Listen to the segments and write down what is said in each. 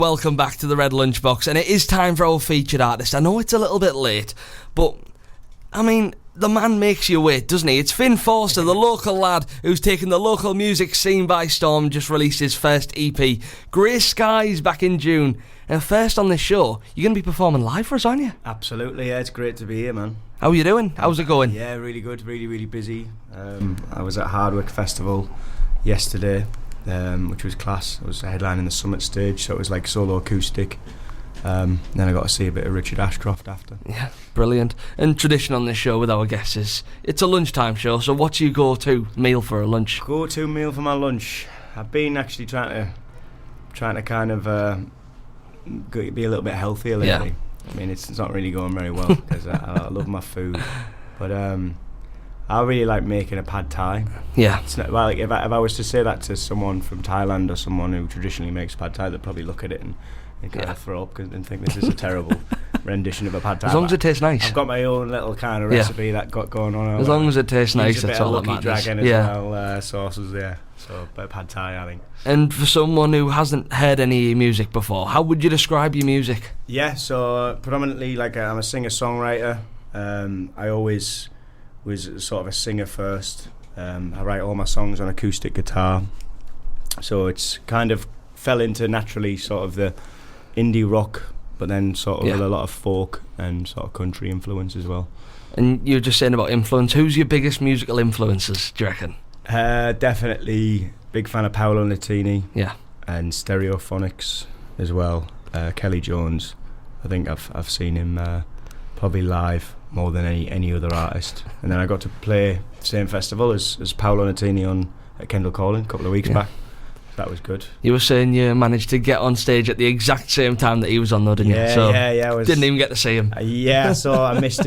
Welcome back to the Red Lunchbox, and it is time for our featured artist. I know it's a little bit late, but I mean, the man makes you wait, doesn't he? It's Finn Forster, the local lad who's taken the local music scene by storm, just released his first EP, Grey Skies, back in June. And first on this show, you're going to be performing live for us, aren't you? Absolutely, yeah, it's great to be here, man. How are you doing? How's it going? Yeah, really good, really busy. I was at Hardwick Festival yesterday, which was class. I was headlining the Summit stage, so it was like solo acoustic. Then I got to see a bit of Richard Ashcroft after. Yeah, brilliant. And tradition on this show with our guests is it's a lunchtime show, so what's your go-to meal for a lunch? Go-to meal for my lunch? I've been actually trying to kind of be a little bit healthier lately. Yeah. I mean, it's not really going very well because I love my food, but I really like making a pad thai. Yeah. It's not, well, like if I was to say that to someone from Thailand or someone who traditionally makes pad thai, they'd probably look at it and kind of throw up and think this is a terrible rendition of a pad thai. As long as it tastes nice. I've got my own little kind of recipe that got going on. As long as it tastes nice, that's all that matters. Dragon as well, sauces, yeah. So, but pad thai, I think. And for someone who hasn't heard any music before, how would you describe your music? Yeah, so predominantly, like I'm a singer-songwriter. I always was sort of a singer first. I write all my songs on acoustic guitar. So it's kind of fell into naturally sort of the indie rock, but then sort of with a lot of folk and sort of country influence as well. And you were just saying about influence. Who's your biggest musical influences, do you reckon? Definitely big fan of Paolo Nutini. Yeah. And Stereophonics as well. Kelly Jones. I think I've seen him probably live more than any other artist. And then I got to play the same festival as Paolo Nutini at Kendall Calling a couple of weeks back. That was good. You were saying you managed to get on stage at the exact same time that he was on, though, didn't you? So yeah. Didn't even get to see him. So I missed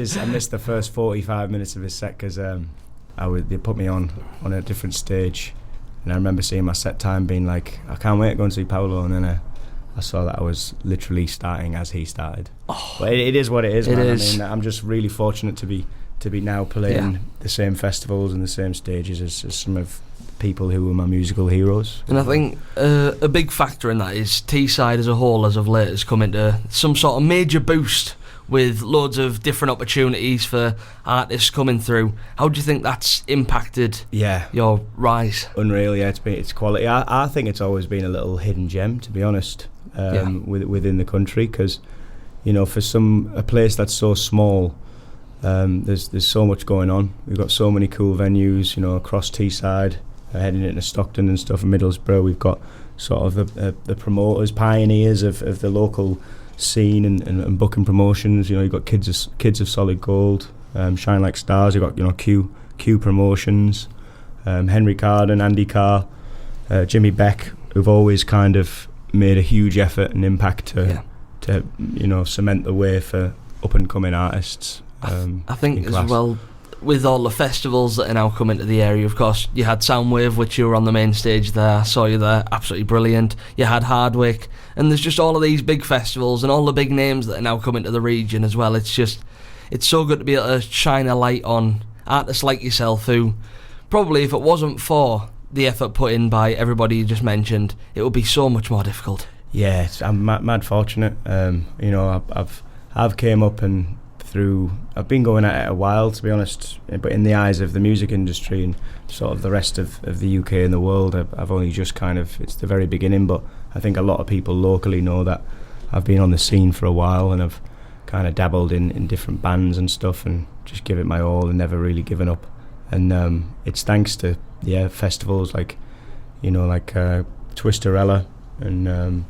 the first 45 minutes of his set because they put me on a different stage, and I remember seeing my set time being like, I can't wait to go and see Paolo, and then I saw that I was literally starting as he started. But it is what it is, man. I mean, I'm just really fortunate to be now playing the same festivals and the same stages as some of people who were my musical heroes. And I think a big factor in that is Teesside as a whole, as of late, has come into some sort of major boost with loads of different opportunities for artists coming through. How do you think that's impacted your rise? Unreal, yeah. It's quality. I think it's always been a little hidden gem, to be honest, within the country, because for a place that's so small, there's so much going on. We've got so many cool venues, across Teesside, heading into Stockton and stuff, in Middlesbrough. We've got sort of the promoters, pioneers of the local scene and booking promotions. You've got Kids of Solid Gold, Shine Like Stars. You've got Q Promotions, Henry Carden, Andy Carr, Jimmy Beck, who've always kind of made a huge effort and impact to cement the way for up and coming artists. I think as well, with all the festivals that are now coming to the area, of course, you had Soundwave, which you were on the main stage there. I saw you there, absolutely brilliant. You had Hardwick, and there's just all of these big festivals and all the big names that are now coming to the region as well. It's so good to be able to shine a light on artists like yourself who probably, if it wasn't for the effort put in by everybody you just mentioned, it would be so much more difficult. Yeah, I'm mad fortunate. I've came up and I've been going at it a while, to be honest, but in the eyes of the music industry and sort of the rest of the UK and the world, I've only just it's the very beginning, but I think a lot of people locally know that I've been on the scene for a while, and I've kind of dabbled in different bands and stuff and just give it my all and never really given up. And it's thanks to festivals like Twisterella and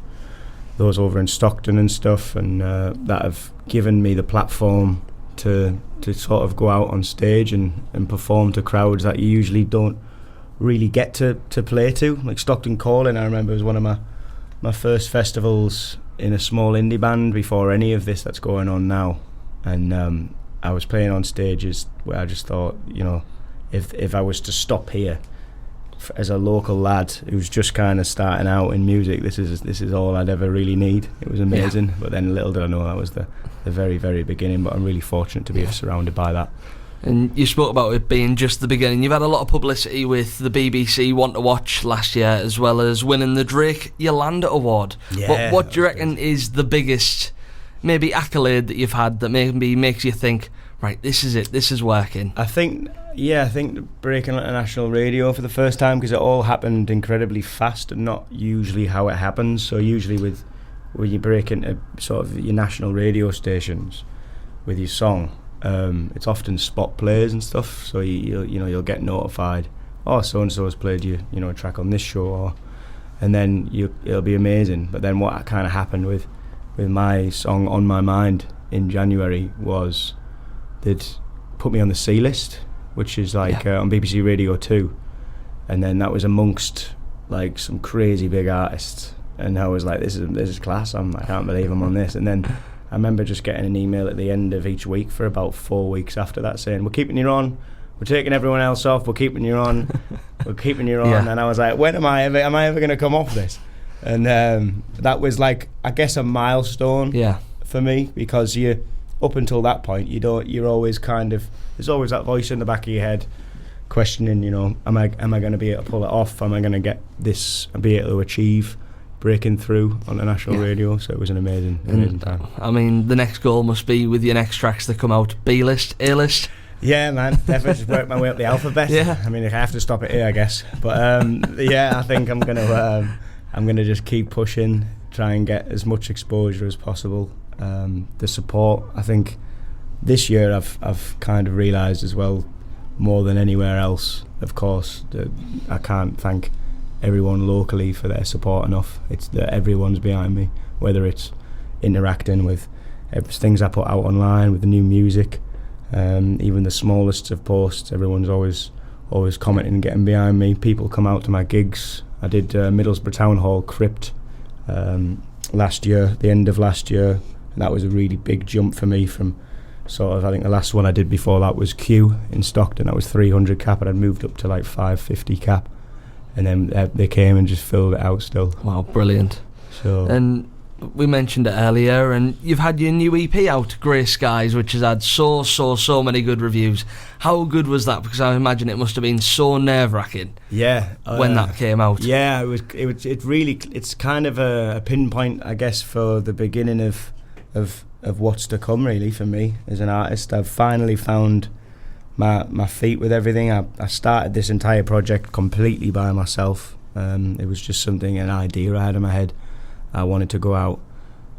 those over in Stockton and stuff, and that have given me the platform to sort of go out on stage and perform to crowds that you usually don't really get to play to. Like Stockton Calling, I remember, was one of my first festivals in a small indie band before any of this that's going on now, and I was playing on stages where I just thought, if I was to stop here as a local lad who's just kind of starting out in music, this is all I'd ever really need. It was amazing, but then little did I know that was the very, very beginning. But I'm really fortunate to be surrounded by that. And you spoke about it being just the beginning. You've had a lot of publicity with the BBC Want to Watch last year, as well as winning the Drake Yolanda Award. Yeah, What do you reckon is the biggest, maybe, accolade that you've had that maybe makes you think, right, this is it, this is working? I think breaking international radio for the first time, because it all happened incredibly fast and not usually how it happens. So usually when you break into sort of your national radio stations with your song, it's often spot plays and stuff. So you'll get notified, oh, so and so has played a track on this show, and then it'll be amazing. But then what kind of happened with my song On My Mind in January was they'd put me on the C list, which is on BBC Radio 2, and then that was amongst like some crazy big artists, and I was like, this is class. I can't believe I'm on this. And then I remember just getting an email at the end of each week for about 4 weeks after that saying, we're keeping you on, we're taking everyone else off, we're keeping you on, we're keeping you on. Yeah. And I was like, when am I ever going to come off this? And that was like, I guess, a milestone for me, because up until that point, you're always there's always that voice in the back of your head questioning, am I going to be able to pull it off? Am I going to get this and be able to achieve breaking through on the national radio? So it was an amazing time. I mean, the next goal must be, with your next tracks that come out, B-list, A-list. Yeah, man, definitely just work my way up the alphabet. Yeah. I mean, I have to stop it here, I guess. But I think I'm gonna just keep pushing, try and get as much exposure as possible. The support, I think, this year I've kind of realised as well, more than anywhere else, of course, that I can't thank everyone locally for their support enough. It's that everyone's behind me, whether it's interacting with things I put out online, with the new music, even the smallest of posts. Everyone's always commenting and getting behind me. People come out to my gigs. I did Middlesbrough Town Hall Crypt last year, the end of last year, and that was a really big jump for me from sort of, I think the last one I did before that was Q in Stockton. That was 300 cap, and I'd moved up to like 550 cap, and then they came and just filled it out still. Wow, brilliant. So, and we mentioned it earlier, and you've had your new EP out, Grey Skies, which has had so many good reviews. How good was that? Because I imagine it must have been so nerve-wracking. Yeah, when that came out. Yeah, it's kind of a pinpoint, I guess, for the beginning of what's to come, really, for me as an artist. I've finally found my feet with everything. I started this entire project completely by myself. It was just an idea I had in my head. I wanted to go out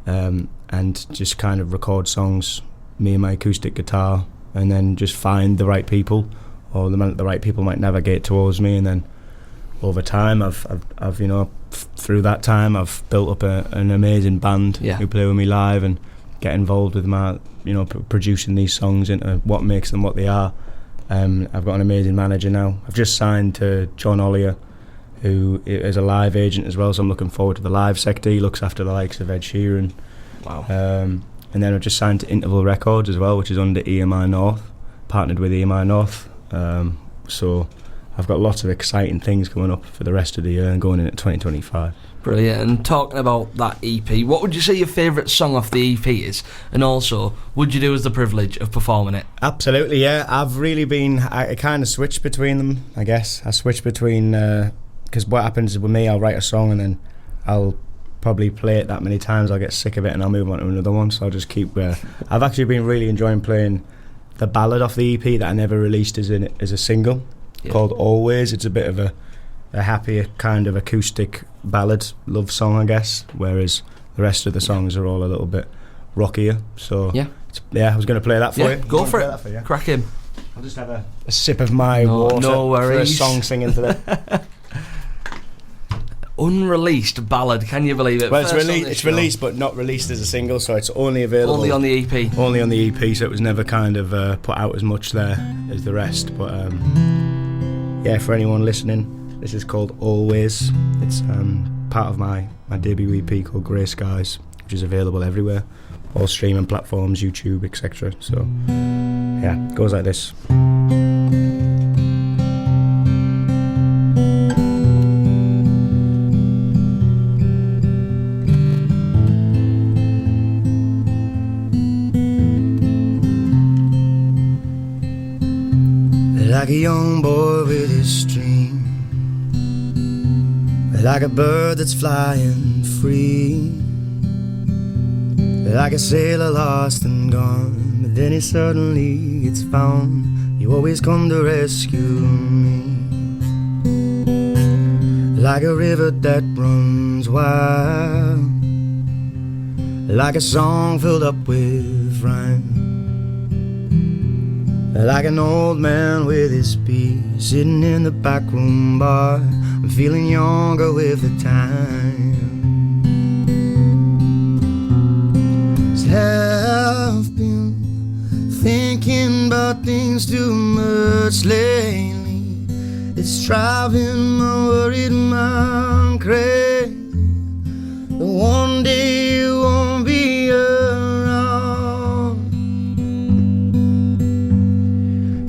and just kind of record songs, me and my acoustic guitar, and then just find the right people, or the right people might navigate towards me. And then over time, I've through that time, I've built up an amazing band who play with me live and get involved with my, producing these songs into what makes them what they are. I've got an amazing manager now. I've just signed to John Ollier, who is a live agent as well, so I'm looking forward to the live sector. He looks after the likes of Ed Sheeran. Wow. And then I've just signed to Interval Records as well, which is under EMI North, partnered with EMI North. So I've got lots of exciting things coming up for the rest of the year and going into 2025. Brilliant. And talking about that EP, what would you say your favourite song off the EP is? And also, would you do us the privilege of performing it? Absolutely, yeah. I've really I kind of switch between them, I guess. I switch between, because what happens with me, I'll write a song and then I'll probably play it that many times, I'll get sick of it and I'll move on to another one. So I'll just keep, I've actually been really enjoying playing the ballad off the EP that I never released as a single, called Always. It's a bit of a happier kind of acoustic ballad love song, I guess, whereas the rest of the songs are all a little bit rockier. So I was going to play that for you. Go for it. Crack him. I'll just have a sip of my water. No worries. For a song singing to that. Unreleased ballad, can you believe it? Well, it's released but not released as a single, so it's only available only on the EP. Only on the EP, so it was never kind of put out as much there as the rest. But for anyone listening, this is called Always. It's part of my debut EP called Grey Skies, which is available everywhere, all streaming platforms, YouTube, etc. So it goes like this. like a young boy with his dream, like a bird that's flying free, like a sailor lost and gone, but then he suddenly gets found. You always come to rescue me, like a river that runs wild, like a song filled up with rhyme, like an old man with his beer, sitting in the backroom bar. I'm feeling younger with the time. I've been thinking about things too much lately. It's driving my worried mind crazy. But one day you won't be around,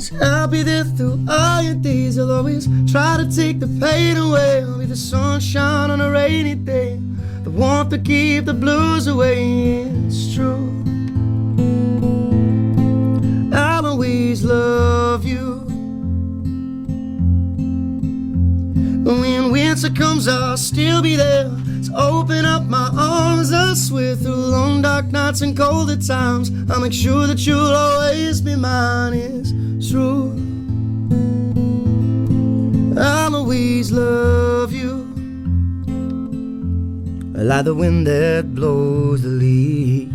so I'll be there through all your days. I'll always try to take the pain away. I'll be the sunshine on a rainy day, the warmth to keep the blues away. It's true, I'll always love you. When winter comes, I'll still be there to open up my arms. I'll swear through long dark nights and colder times, I'll make sure that you'll always be mine. It's true, I'll always love you. Like the wind that blows the leaves,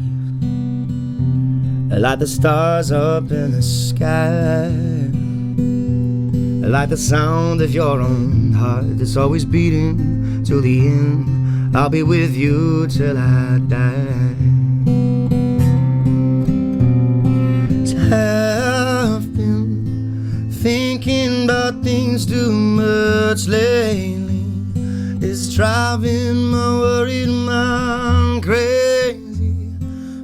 like the stars up in the sky, like the sound of your own heart that's always beating till the end. I'll be with you till I die. I've been thinking about things too much lately. It's driving my worried mind crazy.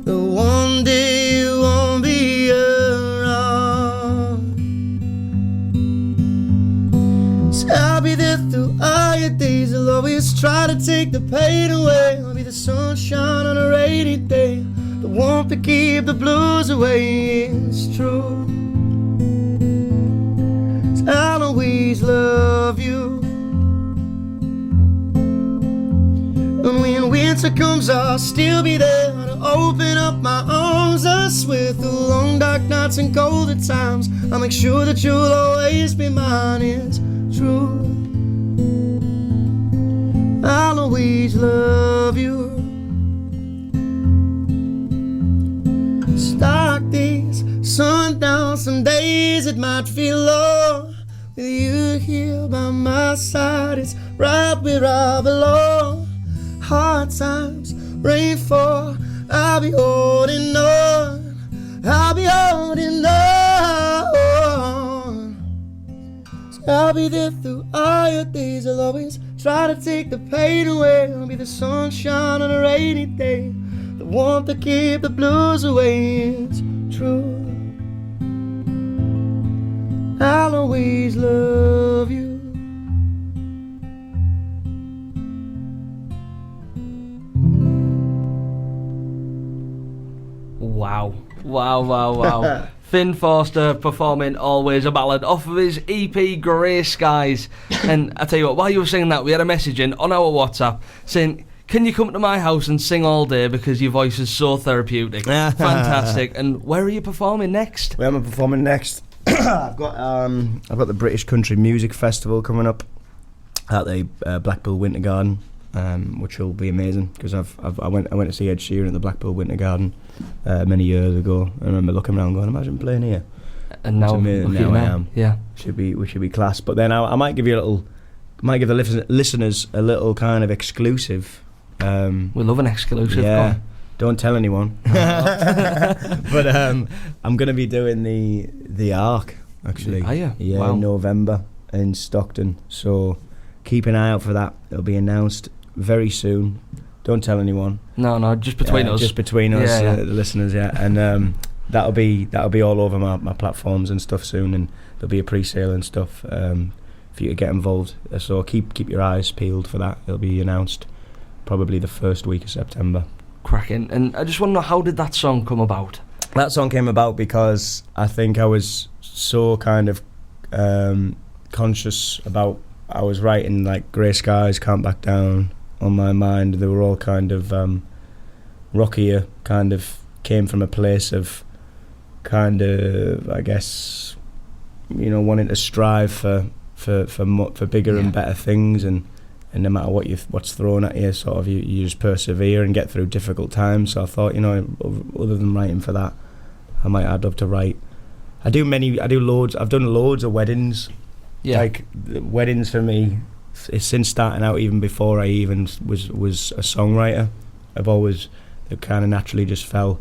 The one day you won't be around, so I'll be there through all your days. I'll always try to take the pain away. I'll be the sunshine on a rainy day, the warmth to keep the blues away. It's true, so I'll always love you. And when winter comes, I'll still be there to open up my arms. I swear through long dark nights and colder times, I'll make sure that you'll always be mine. It's true, I'll always love you. Dark days, sundown, some days it might feel low. With you here by my side, it's right where I belong. Hard times, rainfall, I'll be holding on. I'll be holding on. So I'll be there through all your days. I'll always try to take the pain away. I'll be the sunshine on a rainy day, the warmth to keep the blues away. It's true, I'll always love you. Wow. Finn Forster performing Always a Ballad off of his EP Grey Skies. And I tell you what, while you were singing that, we had a message in on our WhatsApp saying, can you come to my house and sing all day because your voice is so therapeutic? Fantastic. And where are you performing next? Where am I performing next? I've got the British Country Music Festival coming up at the Blackpool Winter Garden, which will be amazing because I went to see Ed Sheeran at the Blackpool Winter Garden many years ago. I remember looking around going, imagine playing here. And now, now I am. Yeah, we should be class. But then I might give you the listeners a little kind of exclusive. We love an exclusive. Yeah, don't tell anyone. But I'm going to be doing the Ark actually. Are you? Yeah, wow. In November in Stockton. So keep an eye out for that. It'll be announced very soon. Don't tell anyone. No, just between us. Just between us, yeah. The listeners, yeah. And that'll be all over my platforms and stuff soon, and there'll be a pre-sale and stuff for you to get involved. So keep your eyes peeled for that. It'll be announced probably the first week of September. Cracking. And I just want to know, how did that song come about? That song came about because I think I was so kind of conscious about. I was writing like Grey Skies, Can't Back Down on my mind. They were all kind of rockier, kind of came from a place of kind of, I guess, wanting to strive for bigger and better things, and no matter what's thrown at you, sort of you just persevere and get through difficult times. So I thought, other than writing for that, I'd love to write. I've done loads of weddings. Yeah. Like weddings for me, since starting out, even before I even was a songwriter, it kind of naturally just fell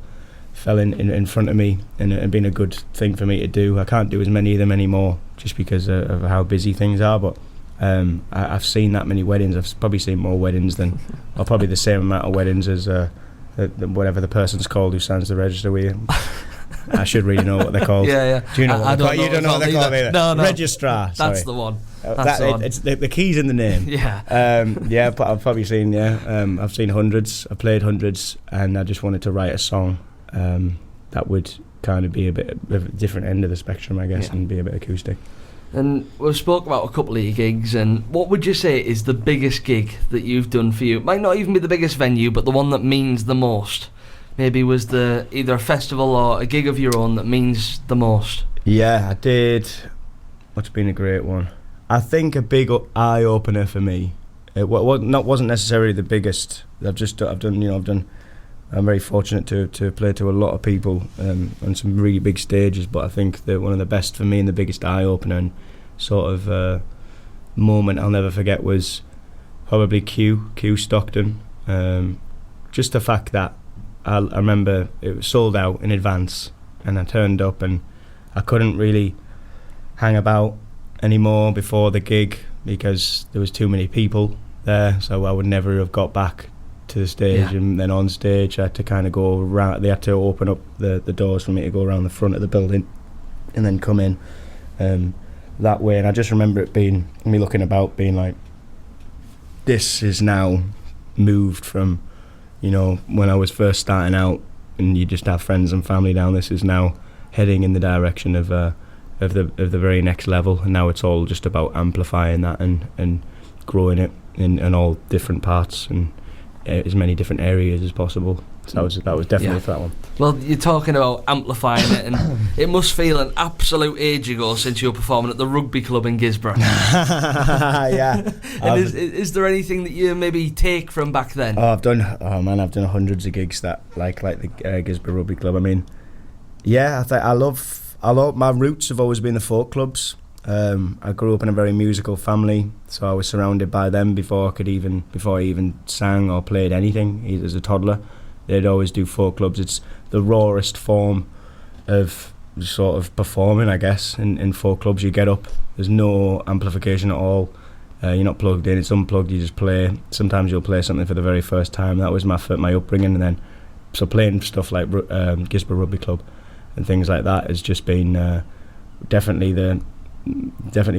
in front of me, and been a good thing for me to do. I can't do as many of them anymore just because of how busy things are, but I've seen that many weddings. I've probably seen more weddings or probably the same amount of weddings as whatever the person's called who signs the register with you. I should really know what they're called. Yeah. Do you know what they're called? You don't know what they're called either. No. Registrar. That's the one. That's the one. It's the key's in the name. Yeah. But I've probably seen. I've seen hundreds. I've played hundreds, and I just wanted to write a song that would kind of be a bit of a different end of the spectrum, I guess, and be a bit acoustic. And we've spoke about a couple of your gigs, and what would you say is the biggest gig that you've done for you? It might not even be the biggest venue, but the one that means the most. Maybe was either a festival or a gig of your own that means the most. Yeah, I did. What's been a great one? I think a big eye opener for me. It wasn't necessarily the biggest. I'm very fortunate to play to a lot of people on some really big stages. But I think that one of the best for me and the biggest eye opener and sort of moment I'll never forget was probably Q Stockton. Just the fact that I remember it was sold out in advance, and I turned up and I couldn't really hang about anymore before the gig because there was too many people there, so I would never have got back to the stage. And then on stage I had to kind of go around. They had to open up the doors for me to go around the front of the building and then come in that way. And I just remember it being me looking about being like, this is now moved from when I was first starting out and you just have friends and family down, this is now heading in the direction of the very next level, and now it's all just about amplifying that and growing it in all different parts and as many different areas as possible. So that was definitely for that one. Well, you're talking about amplifying it, and it must feel an absolute age ago since you were performing at the rugby club in Gisborough. Yeah. And is there anything that you maybe take from back then? I've done hundreds of gigs that like the Gisborough Rugby Club. I mean, I love my roots have always been the folk clubs. I grew up in a very musical family, so I was surrounded by them before I even sang or played anything as a toddler. They'd always do folk clubs. It's the rawest form of sort of performing, I guess. In folk clubs, you get up, there's no amplification at all. You're not plugged in, it's unplugged, you just play. Sometimes you'll play something for the very first time. That was my upbringing, and then so playing stuff like Gisborough Rugby Club and things like that has just been definitely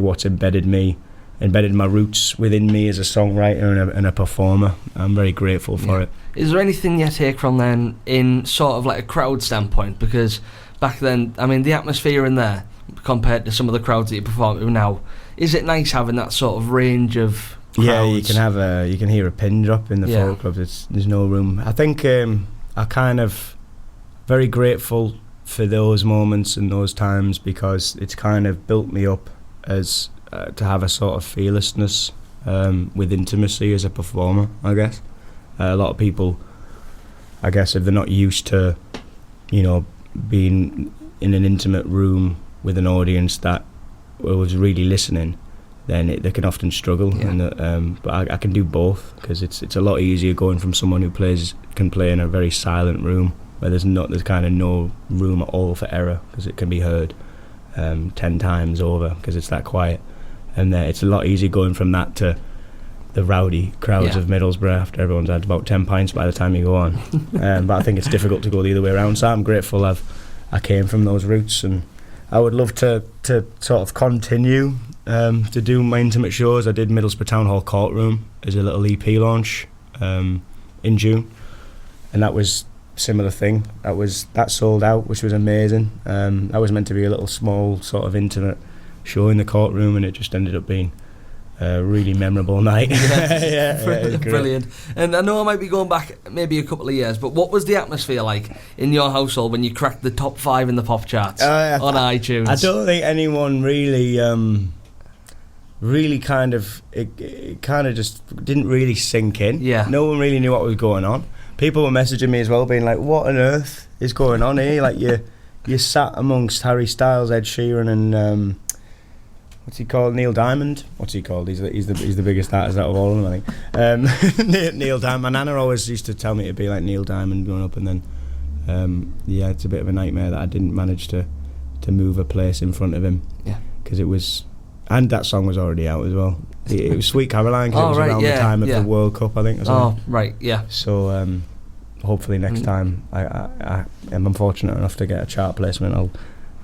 what's embedded my roots within me as a songwriter and a performer. I'm very grateful for it. Is there anything you take from then in sort of like a crowd standpoint? Because back then, I mean, the atmosphere in there compared to some of the crowds that you perform with now, is it nice having that sort of range of crowds? Yeah, you can hear a pin drop in the folk clubs. There's no room. I think I kind of very grateful for those moments and those times because it's kind of built me up as to have a sort of fearlessness with intimacy as a performer, I guess. A lot of people, I guess, if they're not used to, being in an intimate room with an audience that was really listening, then they can often struggle. Yeah. But I can do both because it's a lot easier going from someone who can play in a very silent room where there's kind of no room at all for error because it can be heard 10 times over because it's that quiet. And it's a lot easier going from that to the rowdy crowds of Middlesbrough after everyone's had about 10 pints by the time you go on. But I think it's difficult to go the other way around, so I'm grateful I came from those roots, and I would love to sort of continue to do my intimate shows. I did Middlesbrough Town Hall Courtroom as a little EP launch in June, and that was similar thing. That sold out, which was amazing. That was meant to be a little small sort of intimate show in the courtroom, and it just ended up being a really memorable night. Brilliant. And I know I might be going back maybe a couple of years, but what was the atmosphere like in your household when you cracked the top 5 in the pop charts on iTunes? I don't think anyone really kind of it kind of just didn't really sink in. No one really knew what was going on. People were messaging me as well, being like, what on earth is going on here? Like, you sat amongst Harry Styles, Ed Sheeran, and what's he called? Neil Diamond. What's he called? He's the biggest artist out of all of them, I think. Neil Diamond. My nana always used to tell me to be like Neil Diamond growing up, and then it's a bit of a nightmare that I didn't manage to move a place in front of him. Because it was, and that song was already out as well. It was Sweet Caroline, because it was around the time of the World Cup, I think. Or something. So hopefully next time I am fortunate enough to get a chart placement,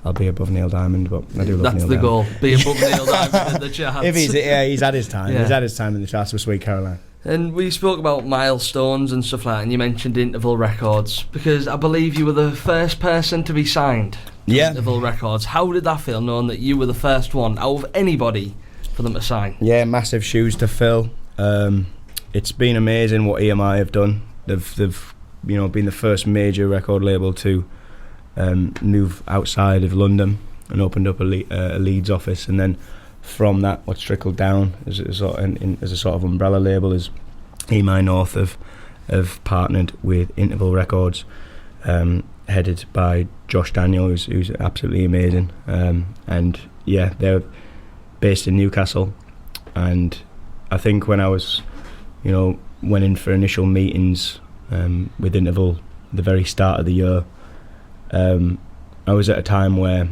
I'll be above Neil Diamond, but I do love Neil Diamond. That's the goal, be above Neil Diamond in the charts. If he's had his time. He's had his time in the charts with Sweet Caroline. And we spoke about milestones and stuff like that, and you mentioned Interval Records, because I believe you were the first person to be signed to Interval Records. How did that feel, knowing that you were the first one out of anybody for them to sign? Yeah, massive shoes to fill. It's been amazing what EMI have done. They've been the first major record label to move outside of London and opened up a Leeds office, and then from that what's trickled down as a sort of umbrella label is EMI North have partnered with Interval Records, headed by Josh Daniel, who's absolutely amazing, and they're based in Newcastle. And I think when I was went in for initial meetings with Interval the very start of the year, I was at a time where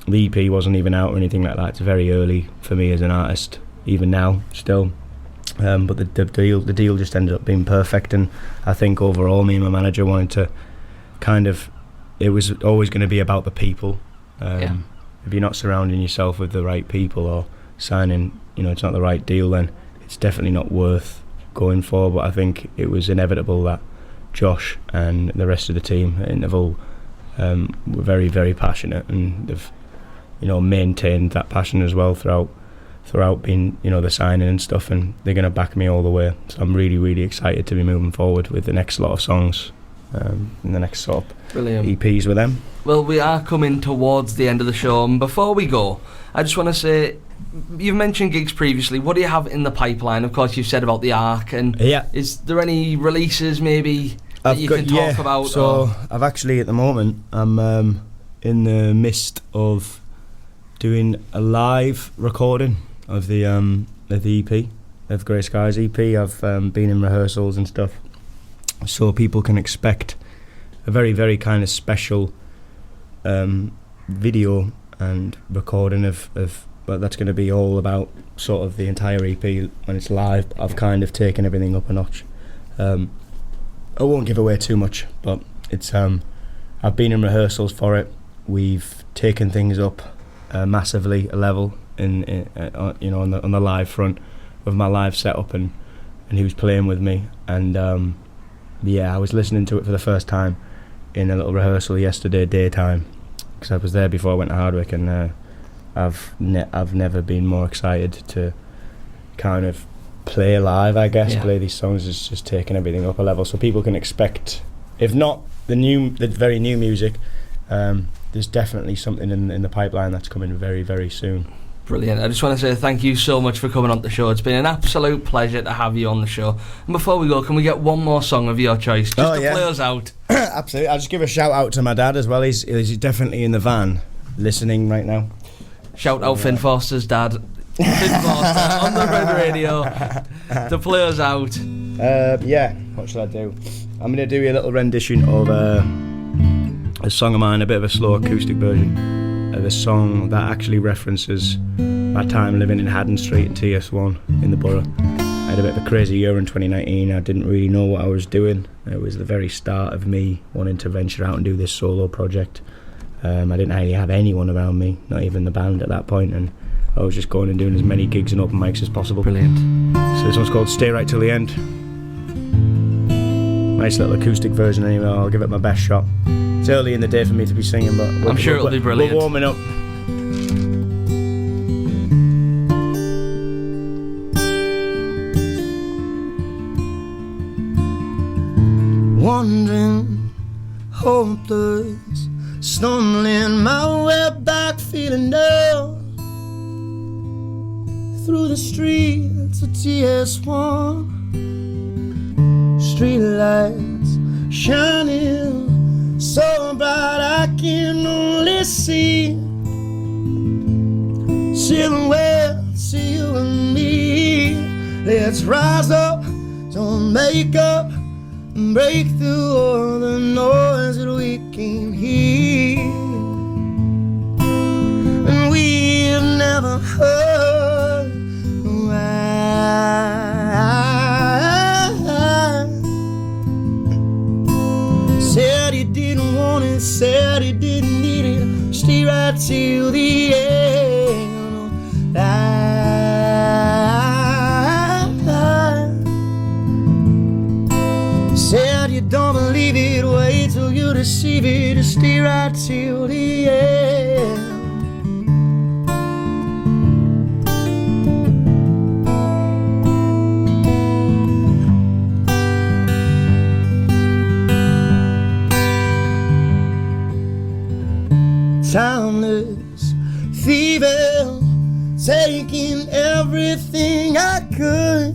the EP wasn't even out or anything like that. It's very early for me as an artist, even now still, but the deal just ended up being perfect. And I think overall me and my manager wanted to it was always going to be about the people. If you're not surrounding yourself with the right people, or signing it's not the right deal, then it's definitely not worth going for. But I think it was inevitable that Josh and the rest of the team at Interval were very, very passionate, and they've maintained that passion as well throughout being the signing and stuff, and they're going to back me all the way. So I'm really, really excited to be moving forward with the next lot of songs in the next sort of EPs with them. Well, we are coming towards the end of the show, and before we go, I just want to say, you've mentioned gigs previously. What do you have in the pipeline? Of course, you've said about the Ark, and is there any releases maybe that you can talk about? So I've actually, at the moment, I'm in the midst of doing a live recording of the EP, of Grey Skies EP. I've been in rehearsals and stuff, so people can expect a very, very kind of special video and recording of but that's going to be all about sort of the entire EP when it's live. I've kind of taken everything up a notch. I won't give away too much, but it's I've been in rehearsals for it. We've taken things up massively a level on the live front with my live setup, and he was playing with me, and I was listening to it for the first time in a little rehearsal yesterday daytime, because I was there before I went to Hardwick, and I've never been more excited to kind of play live, I guess. Play these songs is just taking everything up a level, so people can expect, if not the very new music, there's definitely something in the pipeline that's coming very, very soon. Brilliant. I just want to say thank you so much for coming on the show. It's been an absolute pleasure to have you on the show. And before we go, can we get one more song of your choice, just to play us out? Absolutely. I'll just give a shout out to my dad as well. He's definitely in the van listening right now. Shout out Finn Forster's dad, Finn Forster, on the Red Radio, to play us out. What should I do? I'm going to do a little rendition of a song of mine, a bit of a slow acoustic version of a song that actually references my time living in Haddon Street in TS1 in the borough. I had a bit of a crazy year in 2019. I didn't really know what I was doing. It was the very start of me wanting to venture out and do this solo project. I didn't really have anyone around me, not even the band at that point, and I was just going and doing as many gigs and open mics as possible. Brilliant. So this one's called Stay Right Till the End. Nice little acoustic version anyway. I'll give it my best shot. It's early in the day for me to be singing, but I'm sure it'll be brilliant. We're warming up. hopeless, stumbling my way back, feeling down through the streets of TS1. Street lights shining so bright I can only see silhouettes of you and me. Let's rise up, don't make up, and break through all the noise that we can hear. And we've never heard why. Said he didn't want it, said he didn't need it, stay right till the end. Said you don't believe it, wait till you receive it, just stay right till the end. Timeless thieving, taking everything I could,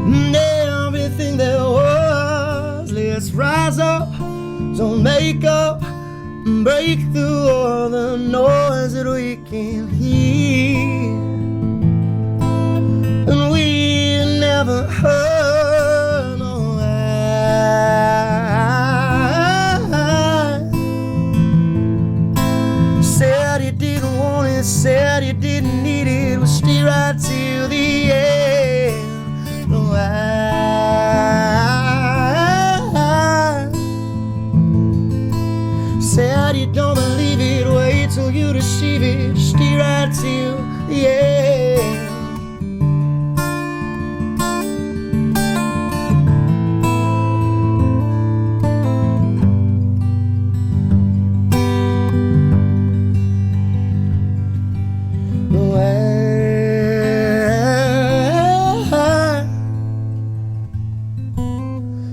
and everything there was. Let's rise up, don't make up, and break through all the noise that we can hear. And we never heard no why. Said he didn't want it, said he didn't need it, we'll stay right till the end. No why. Said you don't believe it, wait till you receive it, stay right till the end.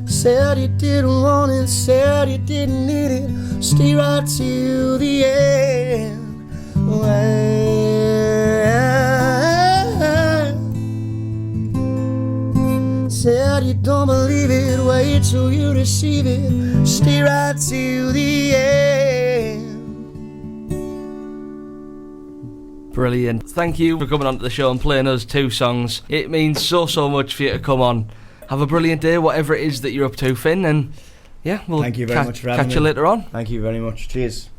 Said he didn't want it, said he didn't need it, stay right till the end. Said you don't believe it, wait till you receive it, stay right till the end. Brilliant. Thank you for coming on to the show and playing us 2 songs. It means so much for you to come on. Have a brilliant day, whatever it is that you're up to, Finn, and yeah, we'll Thank you very much for having catch you me. later on. Thank you very much. Cheers.